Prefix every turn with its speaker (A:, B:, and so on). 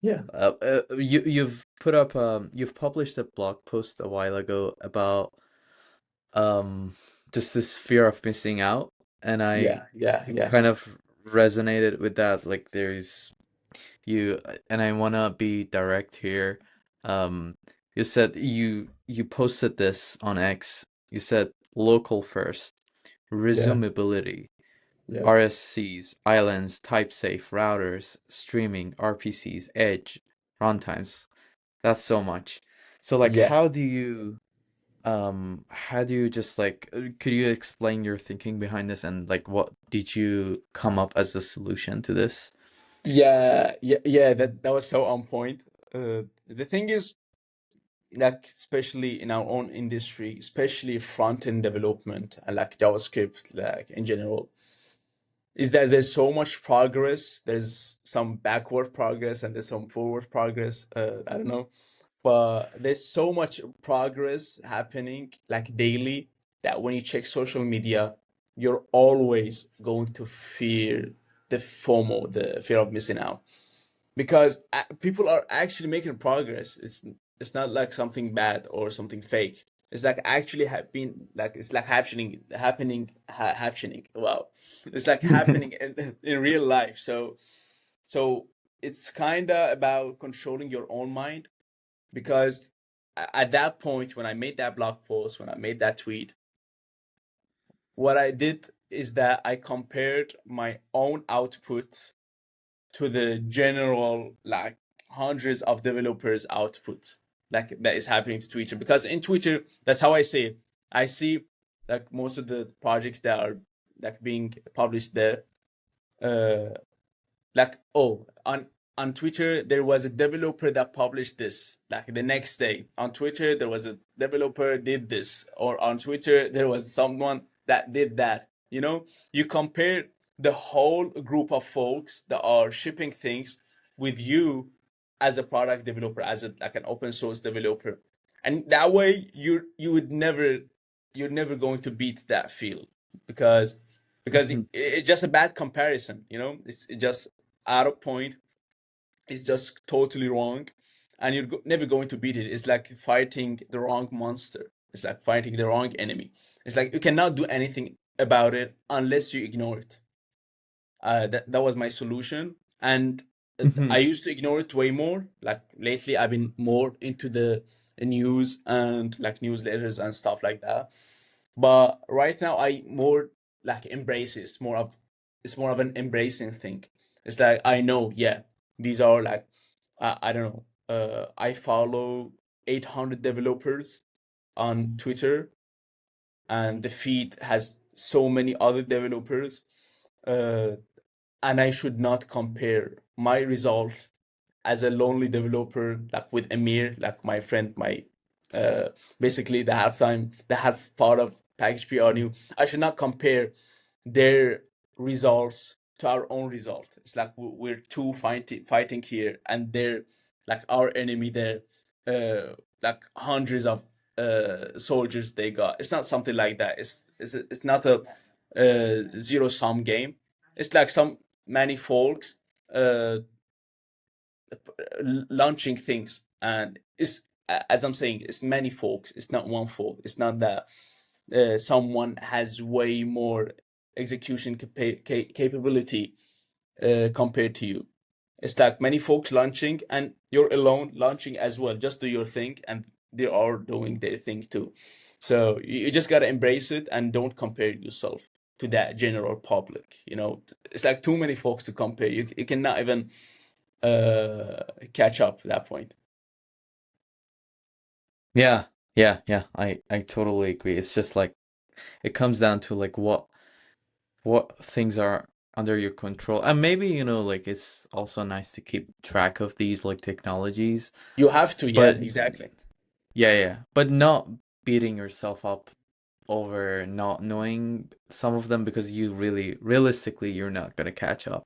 A: Yeah,
B: you've published a blog post a while ago about um just this fear of missing out, and I
A: yeah, yeah, yeah,
B: kind of resonated with that. Like there's you, and I wanna be direct here. Um, you said you posted this on X. You said local first,
A: yeah,
B: resumability,
A: yeah,
B: RSCs, islands, type safe, routers, streaming, RPCs, edge, runtimes. That's so much. So like
A: yeah.
B: how do you just like could you explain your thinking behind this, and like what did you come up as a solution to this?
A: Yeah, yeah, yeah, that was so on point. The thing is, like, especially in our own industry, especially front-end development and like JavaScript, like in general, is that there's so much progress. There's some backward progress and there's some forward progress. I don't know, but there's so much progress happening like daily that when you check social media, you're always going to fear the FOMO, the fear of missing out, because people are actually making progress. It's not like something bad or something fake. It's like actually been like it's like happening. Wow, it's like happening in real life. So it's kind of about controlling your own mind, because at that point when I made that blog post, when I made that tweet, what I did is that I compared my own output to the general, like, hundreds of developers output like that is happening to Twitter. Because in Twitter, that's how I see it. I see like most of the projects that are like being published there, uh like, oh, on Twitter there was a developer that published this, like the next day on Twitter there was a developer did this, or on Twitter there was someone that did that. You compare the whole group of folks that are shipping things with you as a product developer, as a like an open source developer, and that way you're never going to beat that field, because it's just a bad comparison. It's just out of point. It's just totally wrong, and you're never going to beat it. It's like fighting the wrong monster. It's like fighting the wrong enemy. It's like you cannot do anything about it unless you ignore it. That was my solution, and I used to ignore it way more. Like lately, I've been more into the news and like newsletters and stuff like that. But right now, I more like embrace it. It's more of an embracing thing. It's like I know, yeah, these are like, I don't know. I follow 800 developers on Twitter, and the feed has so many other developers. Uh, and I should not compare my result as a lonely developer, like with Amir, like my friend, my uh, basically the half part of package PRNU. I should not compare their results to our own result. It's like we're two fighting here, and they're like our enemy. They're like hundreds of soldiers they got. It's not something like that. It's not a zero sum game. It's like some many folks uh, launching things, and it's, as I'm saying, it's many folks. It's not one folk. It's not that someone has way more execution capability compared to you. It's like many folks launching, and you're alone launching as well. Just do your thing, and they are doing their thing too. So you just gotta embrace it and don't compare yourself to that general public. It's like too many folks to compare. You cannot even catch up at that point.
B: Yeah, yeah. I totally agree. It's just like it comes down to like what things are under your control. And maybe, like it's also nice to keep track of these like technologies,
A: You have to, yeah,
B: but
A: exactly.
B: yeah. But not beating yourself up over not knowing some of them, because you really realistically you're not gonna catch up.